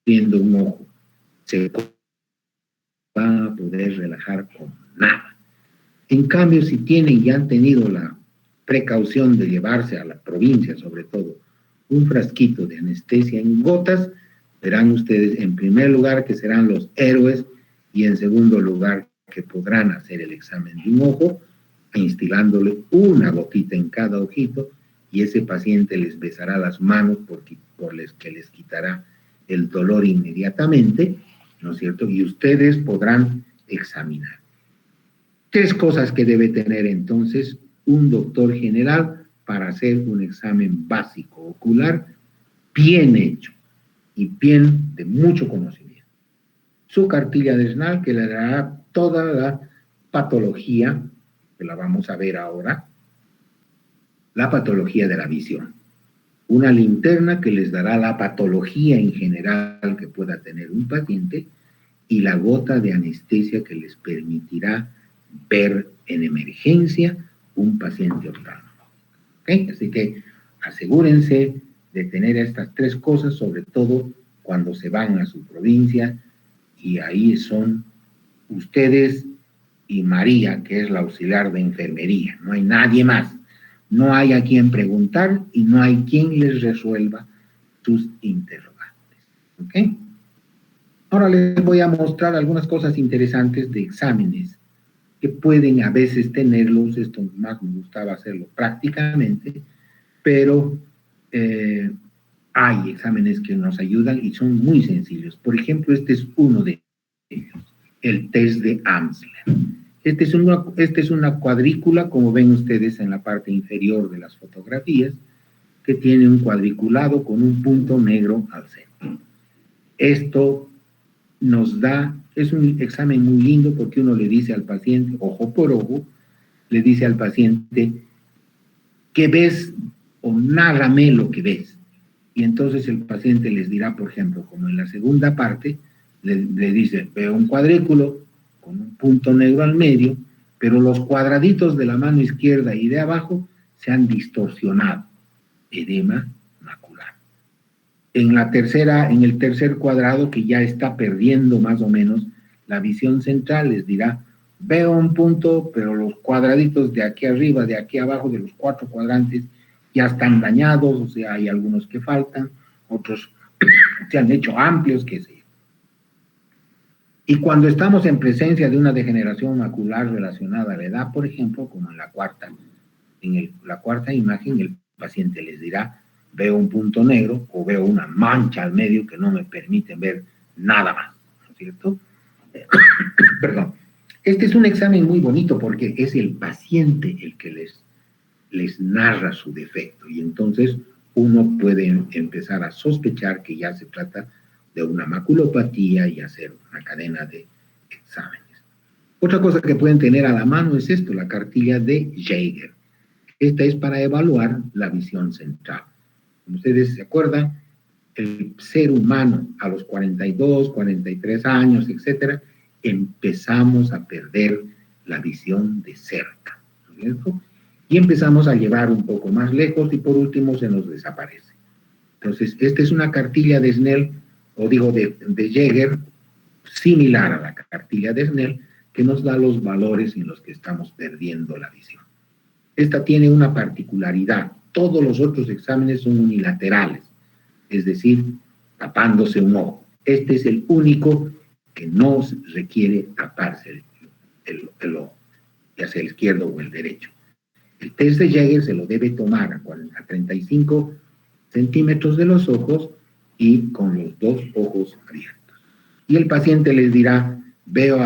viendo un ojo, se van a poder relajar con nada. En cambio, si tienen y han tenido la precaución de llevarse a la provincia, sobre todo, un frasquito de anestesia en gotas, verán ustedes, en primer lugar, que serán los héroes, y en segundo lugar, que podrán hacer el examen de un ojo, instilándole una gotita en cada ojito, y ese paciente les besará las manos que les quitará el dolor inmediatamente, ¿no es cierto? Y ustedes podrán examinar. 3 cosas que debe tener entonces un doctor general para hacer un examen básico ocular bien hecho y bien de mucho conocimiento. Su cartilla de Snell, que le dará toda la patología, que la vamos a ver ahora, la patología de la visión. Una linterna que les dará la patología en general que pueda tener un paciente, y la gota de anestesia que les permitirá ver en emergencia un paciente oftalmológico. ¿Okay? Así que asegúrense de tener estas 3 cosas, sobre todo cuando se van a su provincia, y ahí son ustedes y María, que es la auxiliar de enfermería. No hay nadie más. No hay a quien preguntar y no hay quien les resuelva sus interrogantes. ¿Ok? Ahora les voy a mostrar algunas cosas interesantes de exámenes que pueden a veces tenerlos. Esto más me gustaba hacerlo prácticamente, pero hay exámenes que nos ayudan y son muy sencillos. Por ejemplo, este es uno de ellos, el test de Amsler. Este es una cuadrícula, como ven ustedes en la parte inferior de las fotografías, que tiene un cuadriculado con un punto negro al centro. Esto nos da, es un examen muy lindo porque uno le dice al paciente, ojo por ojo, le dice al paciente, ¿qué ves? O nárrame lo que ves. Y entonces el paciente les dirá, por ejemplo, como en la segunda parte, le dice, veo un cuadrículo con un punto negro al medio, pero los cuadraditos de la mano izquierda y de abajo se han distorsionado. Edema macular. En el tercer cuadrado, que ya está perdiendo más o menos la visión central, les dirá, veo un punto, pero los cuadraditos de aquí arriba, de aquí abajo, de los 4 cuadrantes, ya están dañados, o sea, hay algunos que faltan, otros se han hecho amplios, qué sé yo. Y cuando estamos en presencia de una degeneración macular relacionada a la edad, por ejemplo, como en la cuarta imagen, el paciente les dirá, veo un punto negro o veo una mancha al medio que no me permite ver nada más, ¿no es cierto? Perdón. Este es un examen muy bonito porque es el paciente el que les les narra su defecto y entonces uno puede empezar a sospechar que ya se trata de una maculopatía y hacer una cadena de exámenes. Otra cosa que pueden tener a la mano es esto, la cartilla de Jaeger. Esta es para evaluar la visión central. Como ustedes se acuerdan, el ser humano a los 42, 43 años, etcétera, empezamos a perder la visión de cerca, ¿no es cierto? Y empezamos a llevar un poco más lejos y por último se nos desaparece. Entonces, esta es una cartilla de Snell, o digo de Jaeger, similar a la cartilla de Snell, que nos da los valores en los que estamos perdiendo la visión. Esta tiene una particularidad. Todos los otros exámenes son unilaterales, es decir, tapándose un ojo. Este es el único que no requiere taparse el ojo, ya sea el izquierdo o el derecho. El test de Jaeger se lo debe tomar a 35 centímetros de los ojos y con los dos ojos abiertos. Y el paciente les dirá, veo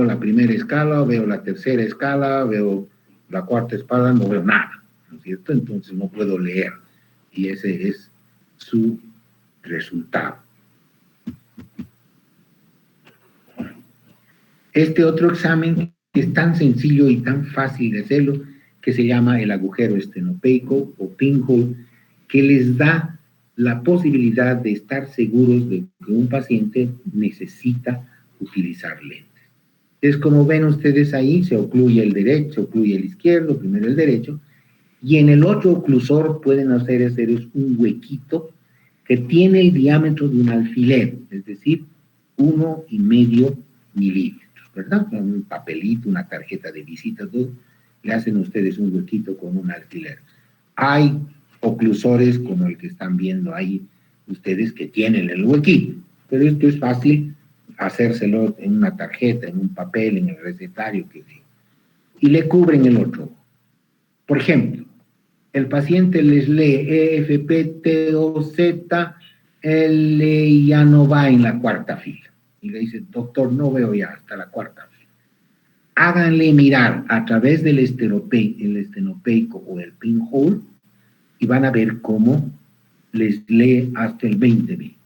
la primera escala, veo la tercera escala, veo la cuarta escala, no veo nada, ¿no es cierto? Entonces no puedo leer. Y ese es su resultado. Este otro examen es tan sencillo y tan fácil de hacerlo que se llama el agujero estenopeico o pinhole, que les da la posibilidad de estar seguros de que un paciente necesita utilizar lentes. Es como ven ustedes ahí, se ocluye el derecho, se ocluye el izquierdo, primero el derecho, y en el otro oclusor pueden hacer un huequito que tiene el diámetro de un alfiler, es decir, 1,5 milímetros, ¿verdad? Con un papelito, una tarjeta de visita, todo, le hacen ustedes un huequito con un alfiler. Hay oclusores como el que están viendo ahí ustedes que tienen el huequito, pero esto es fácil hacérselo en una tarjeta, en un papel, en el recetario, que sea. Y le cubren el otro. Por ejemplo, el paciente les lee EFPTOZ, él ya no va en la cuarta fila. Y le dice, doctor, no veo ya hasta la cuarta fila. Háganle mirar a través del estenopeico o el pinhole y van a ver cómo les lee hasta el 20/20.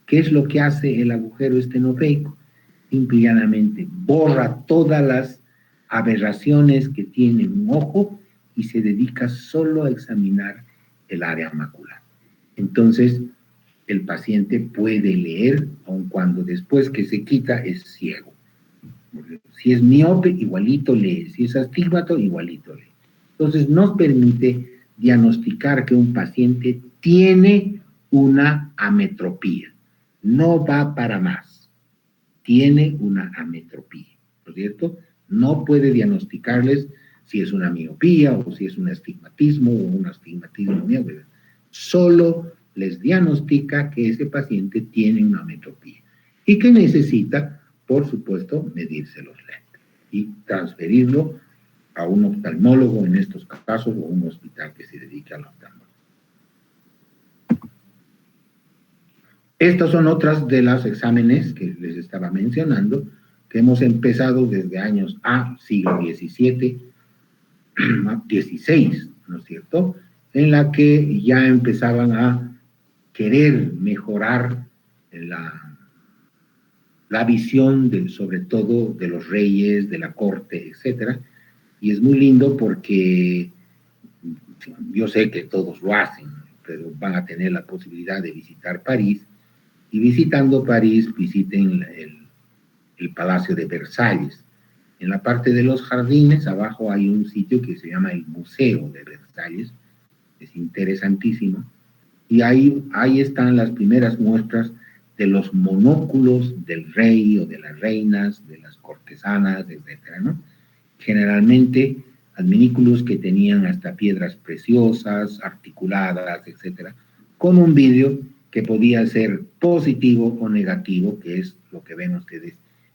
¿Qué es lo que hace el agujero estenopeico? Simple y llanamente borra todas las aberraciones que tiene un ojo y se dedica solo a examinar el área macular. Entonces, el paciente puede leer, aun cuando después que se quita es ciego. Si es miope, igualito lee. Si es astigmato, igualito lee. Entonces, nos permite diagnosticar que un paciente tiene una ametropía. No va para más. Tiene una ametropía, ¿no es cierto? No puede diagnosticarles si es una miopía o si es un astigmatismo o un astigmatismo miope. Solo les diagnostica que ese paciente tiene una ametropía y que necesita, por supuesto, medirse los lentes y transferirlo a un oftalmólogo en estos casos o un hospital que se dedica al oftalmólogo. Estas son otras de los exámenes que les estaba mencionando, que hemos empezado desde años siglo XVII, XVI, ¿no es cierto?, en la que ya empezaban a querer mejorar la visión, sobre todo de los reyes, de la corte, etcétera. Y es muy lindo porque yo sé que todos lo hacen, pero van a tener la posibilidad de visitar París, y visitando París visiten el Palacio de Versalles. En la parte de los jardines, abajo hay un sitio que se llama el Museo de Versalles, es interesantísimo, y ahí están las primeras muestras de los monóculos del rey o de las reinas, de las cortesanas, etcétera, ¿no? Generalmente adminículos que tenían hasta piedras preciosas, articuladas, etcétera, con un vidrio que podía ser positivo o negativo, que es lo que ven ustedes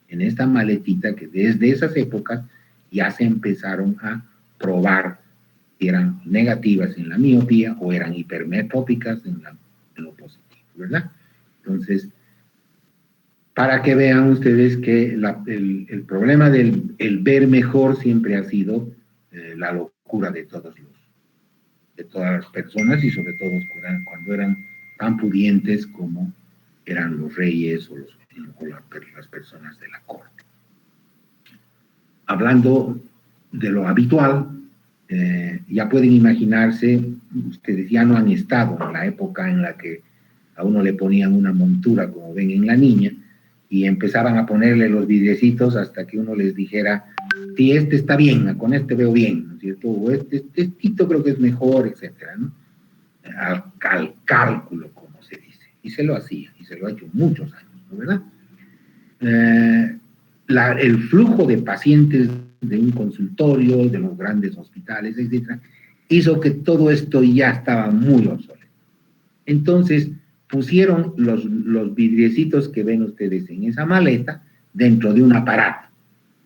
en esta maletita, que desde esas épocas ya se empezaron a probar si eran negativas en la miopía o eran hipermetrópicas en lo positivo, ¿verdad? Entonces, para que vean ustedes que el problema del ver mejor siempre ha sido la locura de todos de todas las personas y sobre todo cuando eran tan pudientes como eran los reyes o las personas de la corte. Hablando de lo habitual, ya pueden imaginarse, ustedes ya no han estado en la época en la que a uno le ponían una montura, como ven en la niña, y empezaban a ponerle los vidriecitos hasta que uno les dijera, sí, este está bien, con este veo bien, ¿no es cierto? O este creo que es mejor, etcétera, ¿no? Al cálculo, como se dice. Y se lo hacía, y se lo ha hecho muchos años, ¿no, verdad? El flujo de pacientes de un consultorio, de los grandes hospitales, etcétera, hizo que todo esto ya estaba muy obsoleto. Entonces, pusieron los vidriecitos que ven ustedes en esa maleta dentro de un aparato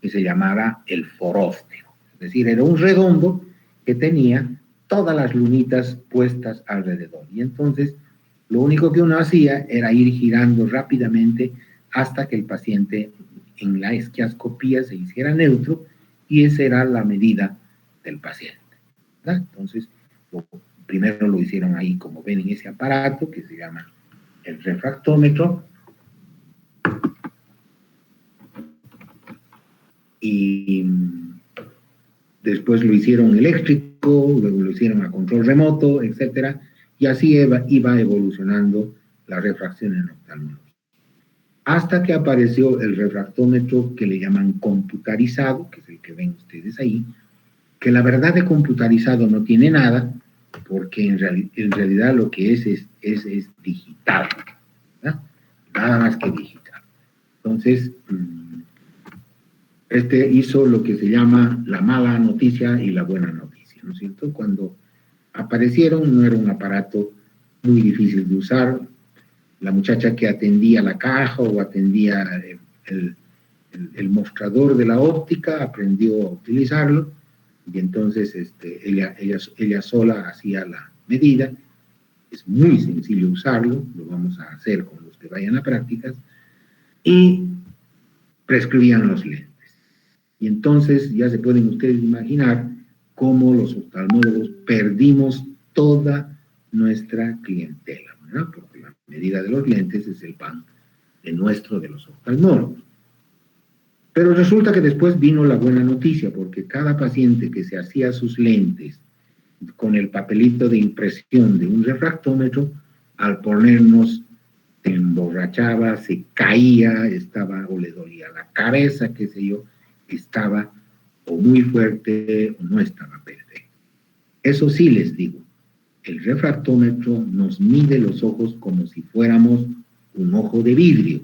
que se llamaba el foróstero. Es decir, era un redondo que tenía todas las lunitas puestas alrededor. Y entonces, lo único que uno hacía era ir girando rápidamente hasta que el paciente en la esquiascopía se hiciera neutro, y esa era la medida del paciente, ¿verdad? Entonces, primero lo hicieron ahí, como ven, en ese aparato que se llama el refractómetro, y después lo hicieron eléctrico, luego lo hicieron a control remoto, etcétera, y así iba evolucionando la refracción en oftalmología. Hasta que apareció el refractómetro que le llaman computarizado, que es el que ven ustedes ahí, que la verdad de computarizado no tiene nada, porque en realidad lo que es digital, ¿verdad? Nada más que digital. Entonces, hizo lo que se llama la mala noticia y la buena noticia, ¿no es cierto? Cuando aparecieron no era un aparato muy difícil de usar. La muchacha que atendía la caja o atendía el mostrador de la óptica aprendió a utilizarlo, y entonces ella sola hacía la medida. Es muy sencillo usarlo, lo vamos a hacer con los que vayan a prácticas, y prescribían los lentes. Y entonces ya se pueden ustedes imaginar cómo los oftalmólogos perdimos toda nuestra clientela, ¿verdad? Porque la medida de los lentes es el pan de los oftalmólogos. Pero resulta que después vino la buena noticia, porque cada paciente que se hacía sus lentes con el papelito de impresión de un refractómetro, al ponernos se emborrachaba, se caía, o le dolía la cabeza, qué sé yo, estaba o muy fuerte o no estaba perfecto. Eso sí les digo, el refractómetro nos mide los ojos como si fuéramos un ojo de vidrio,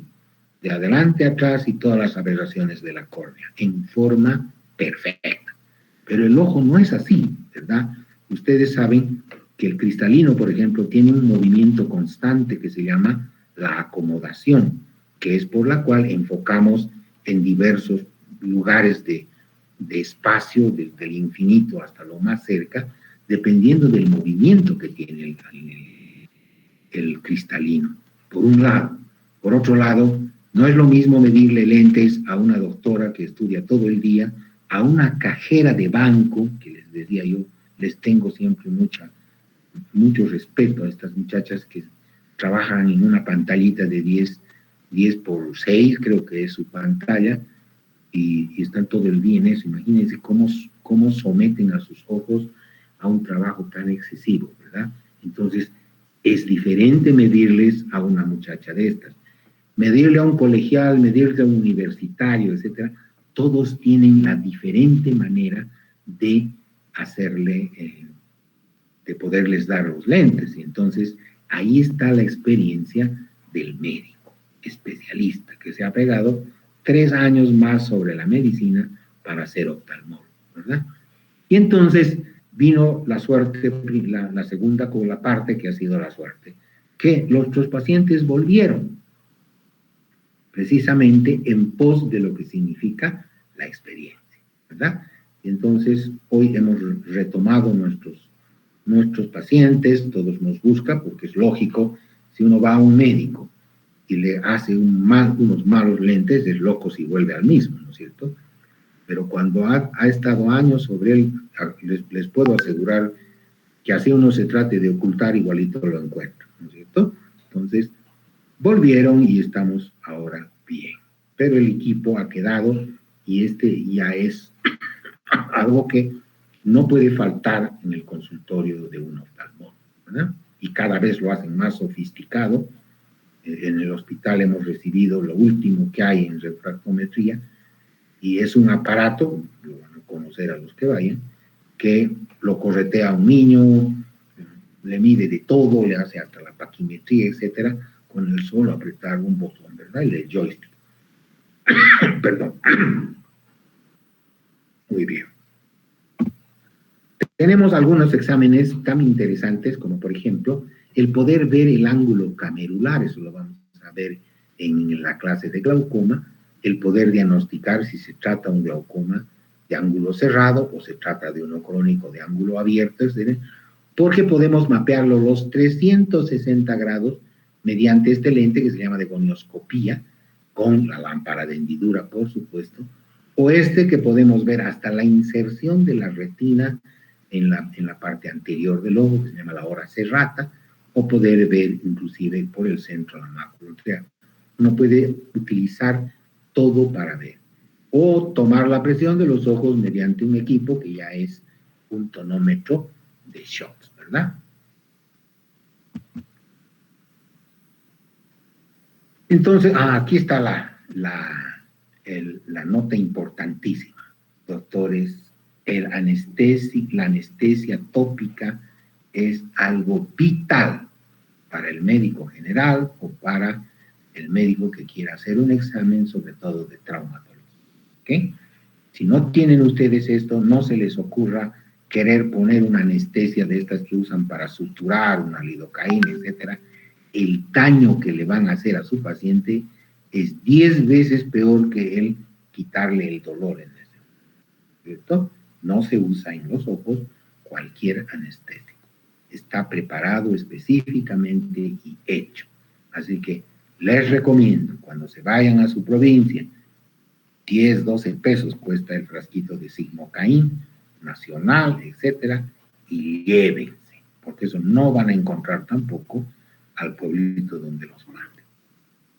de adelante a atrás y todas las aberraciones de la córnea, en forma perfecta. Pero el ojo no es así, ¿verdad? Ustedes saben que el cristalino, por ejemplo, tiene un movimiento constante que se llama la acomodación, que es por la cual enfocamos en diversos lugares de espacio, desde el infinito hasta lo más cerca, dependiendo del movimiento que tiene el cristalino, por un lado. Por otro lado, no es lo mismo medirle lentes a una doctora que estudia todo el día, a una cajera de banco, que les decía yo, les tengo siempre mucho respeto a estas muchachas que trabajan en una pantallita de 10 por 6, creo que es su pantalla, y están todo el día en eso. Imagínense cómo someten a sus ojos a un trabajo tan excesivo, ¿verdad? Entonces, es diferente medirles a una muchacha de estas. Medirle a un colegial, medirle a un universitario, etcétera, todos tienen la diferente manera de hacerle, de poderles dar los lentes. Y entonces, ahí está la experiencia del médico especialista que se ha pegado 3 años más sobre la medicina para ser oftalmólogo, ¿verdad? Y entonces vino la suerte, la segunda con la parte que ha sido la suerte, que nuestros pacientes volvieron precisamente en pos de lo que significa la experiencia, ¿verdad? Y entonces hoy hemos retomado nuestros pacientes, todos nos buscan, porque es lógico, si uno va a un médico y le hace unos malos lentes, es loco si vuelve al mismo, ¿no es cierto? Pero cuando ha estado años sobre él, les puedo asegurar que así uno se trate de ocultar, igualito lo encuentra, ¿no es cierto? Entonces, volvieron y estamos ahora bien. Pero el equipo ha quedado y este ya es algo que no puede faltar en el consultorio de un oftalmólogo, ¿verdad? Y cada vez lo hacen más sofisticado. En el hospital hemos recibido lo último que hay en refractometría y es un aparato, lo van a conocer a los que vayan, que lo corretea a un niño, le mide de todo, le hace hasta la paquimetría, etcétera, con el solo apretar un botón, ¿verdad? El joystick. Perdón. Muy bien. Tenemos algunos exámenes tan interesantes como, por ejemplo, el poder ver el ángulo camerular, eso lo vamos a ver en la clase de glaucoma, el poder diagnosticar si se trata de un glaucoma de ángulo cerrado o se trata de uno crónico de ángulo abierto, etc., porque podemos mapearlo los 360 grados mediante este lente que se llama de gonioscopía, con la lámpara de hendidura, por supuesto, o este que podemos ver hasta la inserción de la retina en la parte anterior del ojo, que se llama la hora serrata, o poder ver inclusive por el centro de la mácula. O sea, uno puede utilizar todo para ver. O tomar la presión de los ojos mediante un equipo que ya es un tonómetro de shots, ¿verdad? Entonces, aquí está la nota importantísima, doctores. La anestesia tópica es algo vital para el médico general o para el médico que quiera hacer un examen, sobre todo de traumatología. ¿Okay? Si no tienen ustedes esto, no se les ocurra querer poner una anestesia de estas que usan para suturar, una lidocaína, etcétera. El daño que le van a hacer a su paciente es 10 veces peor que el quitarle el dolor en ese momento, ¿cierto? No se usa en los ojos cualquier anestésico. Está preparado específicamente y hecho. Así que les recomiendo, cuando se vayan a su provincia, 10, 12 pesos cuesta el frasquito de sigmocaín nacional, etcétera, y llévense, porque eso no van a encontrar tampoco al pueblito donde los manden.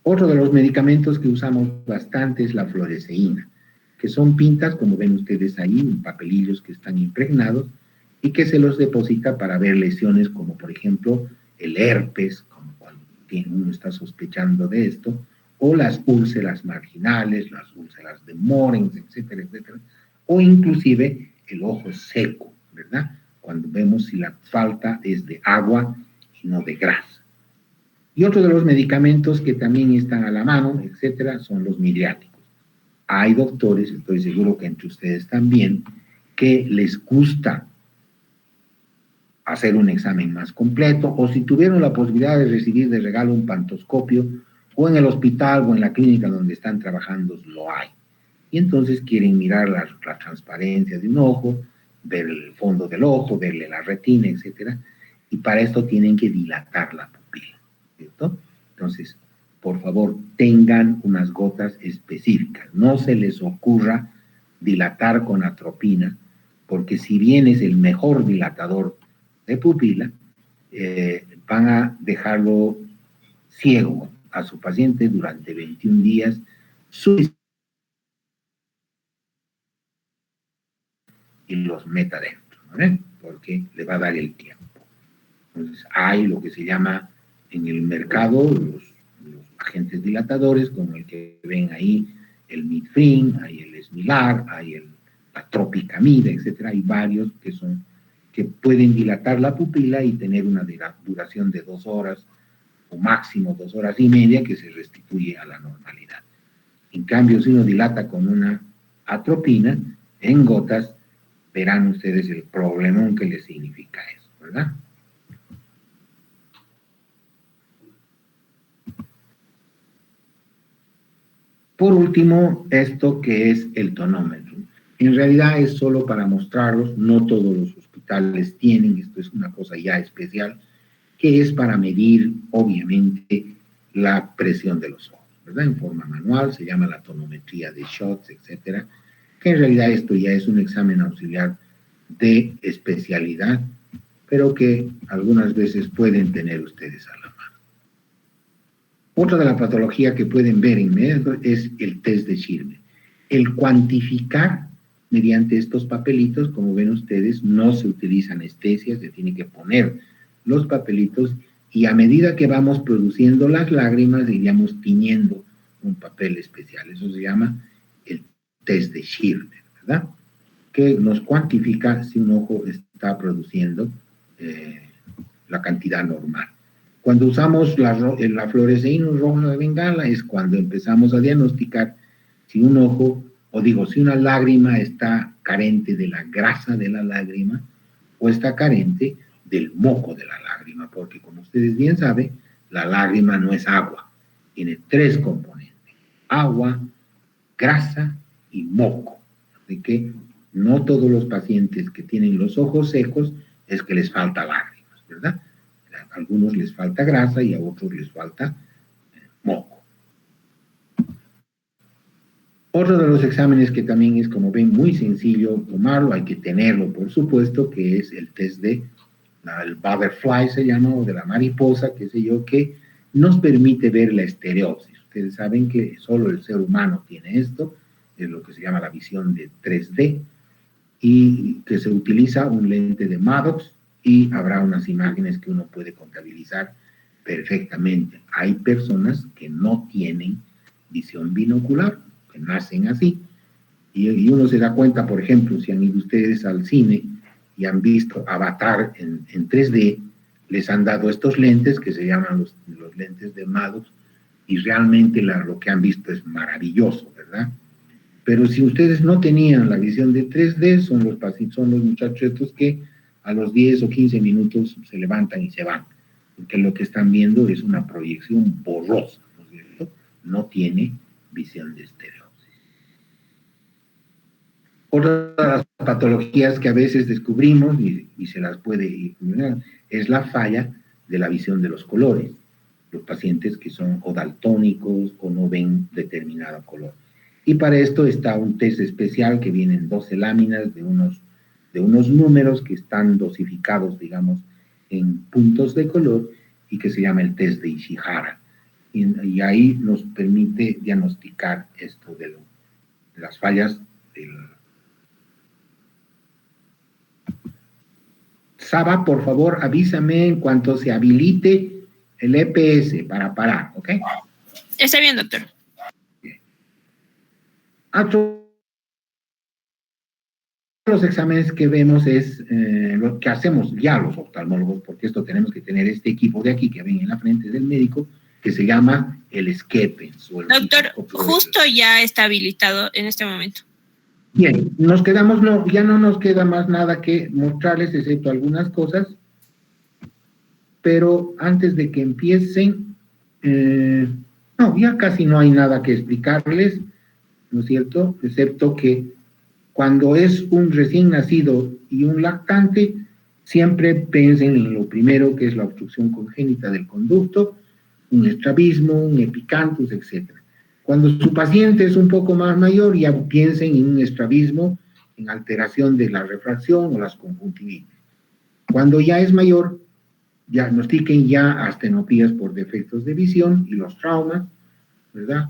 Otro de los medicamentos que usamos bastante es la fluoresceína, que son pintas, como ven ustedes ahí, en papelillos que están impregnados y que se los deposita para ver lesiones como, por ejemplo, el herpes, como cuando uno está sospechando de esto, o las úlceras marginales, las úlceras de Morens, etcétera, etcétera, o inclusive el ojo seco, ¿verdad? Cuando vemos si la falta es de agua y no de grasa. Y otro de los medicamentos que también están a la mano, etcétera, son los midriáticos. Hay doctores, estoy seguro que entre ustedes también, que les gusta hacer un examen más completo, o si tuvieron la posibilidad de recibir de regalo un pantoscopio, o en el hospital o en la clínica donde están trabajando lo hay. Y entonces quieren mirar la transparencia de un ojo, ver el fondo del ojo, verle la retina, etcétera, y para esto tienen que dilatar la pupila, ¿cierto? Entonces, por favor, tengan unas gotas específicas. No se les ocurra dilatar con atropina, porque si bien es el mejor dilatador de pupila, van a dejarlo ciego a su paciente durante 21 días y los meta dentro, ¿no? Porque le va a dar el tiempo. Entonces, hay lo que se llama en el mercado los agentes dilatadores, como el que ven ahí, el Midfrin, hay el Esmilar, hay la Tropicamida, etcétera. Hay varios que pueden dilatar la pupila y tener una duración de 2 horas o máximo 2 horas y media, que se restituye a la normalidad. En cambio, si uno dilata con una atropina en gotas, verán ustedes el problemón que les significa eso, ¿verdad? Por último, esto que es el tonómetro. En realidad es solo para mostrarlos, no todos los hospitales tienen, esto es una cosa ya especial, que es para medir, obviamente, la presión de los ojos, ¿verdad? En forma manual, se llama la tonometría de shots, etcétera, que en realidad esto ya es un examen auxiliar de especialidad pero que algunas veces pueden tener ustedes a la mano. Otra de la patología que pueden ver inmediato es el test de Schirmer. El cuantificar mediante estos papelitos, como ven ustedes, no se utiliza anestesia, se tiene que poner los papelitos y a medida que vamos produciendo las lágrimas, iríamos tiñendo un papel especial. Eso se llama el test de Schirmer, ¿verdad? Que nos cuantifica si un ojo está produciendo la cantidad normal. Cuando usamos la fluoresceína roja de Bengala es cuando empezamos a diagnosticar si un ojo, si una lágrima está carente de la grasa de la lágrima o está carente del moco de la lágrima, porque como ustedes bien saben, la lágrima no es agua, tiene 3 componentes: agua, grasa y moco. Así que no todos los pacientes que tienen los ojos secos es que les falta lágrimas, ¿verdad? A algunos les falta grasa y a otros les falta moco. Otro de los exámenes que también es, como ven, muy sencillo tomarlo, hay que tenerlo, por supuesto, que es el test de el butterfly, se llama, o de la mariposa, qué sé yo, que nos permite ver la estereopsis. Ustedes saben que solo el ser humano tiene esto, es lo que se llama la visión de 3D, y que se utiliza un lente de Maddox, y habrá unas imágenes que uno puede contabilizar perfectamente. Hay personas que no tienen visión binocular, que nacen así, y uno se da cuenta, por ejemplo, si han ido ustedes al cine y han visto Avatar en 3D, les han dado estos lentes que se llaman los lentes de Maddox, y realmente lo que han visto es maravilloso, ¿verdad? Pero si ustedes no tenían la visión de 3D, son los muchachos estos que a los 10 o 15 minutos se levantan y se van, porque lo que están viendo es una proyección borrosa, ¿no es cierto? No tiene visión de estereopsis. Otra de las patologías que a veces descubrimos y se las puede ignorar es la falla de la visión de los colores. Los pacientes que son o daltónicos o no ven determinado color. Y para esto está un test especial que viene en 12 láminas de unos números que están dosificados, digamos, en puntos de color y que se llama el test de Ishihara. Y ahí nos permite diagnosticar esto de las fallas del... Saba, por favor, avísame en cuanto se habilite el EPS para parar, ¿ok? Está bien, doctor. Los exámenes que vemos es lo que hacemos ya los oftalmólogos, porque esto tenemos que tener este equipo de aquí que ven en la frente del médico, que se llama el Skepens. Doctor, justo ya está habilitado en este momento. Bien, ya no nos queda más nada que mostrarles, excepto algunas cosas, pero antes de que empiecen, ya casi no hay nada que explicarles, ¿no es cierto? Excepto que cuando es un recién nacido y un lactante, siempre piensen en lo primero, que es la obstrucción congénita del conducto, un estrabismo, un epicanthus, etc. Cuando su paciente es un poco más mayor, ya piensen en un estrabismo, en alteración de la refracción o las conjuntivitis. Cuando ya es mayor, diagnostiquen ya astenopías por defectos de visión y los traumas, ¿verdad?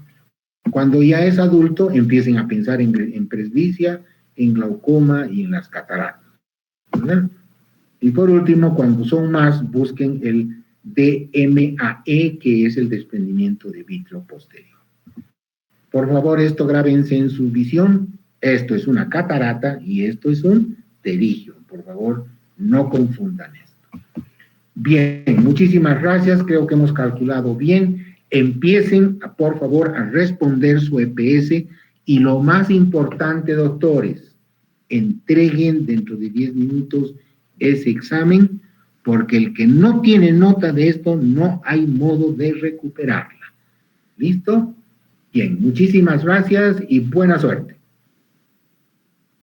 Cuando ya es adulto, empiecen a pensar en presbicia, en glaucoma y en las cataratas, ¿verdad? Y por último, cuando son más, busquen el DMAE, que es el desprendimiento de vítreo posterior. Por favor, esto grábense en su visión. Esto es una catarata y esto es un pterigio. Por favor, no confundan esto. Bien, muchísimas gracias. Creo que hemos calculado bien. Empiecen, por favor, a responder su EPS y lo más importante, doctores, entreguen dentro de 10 minutos ese examen, porque el que no tiene nota de esto, no hay modo de recuperarla. ¿Listo? Bien, muchísimas gracias y buena suerte.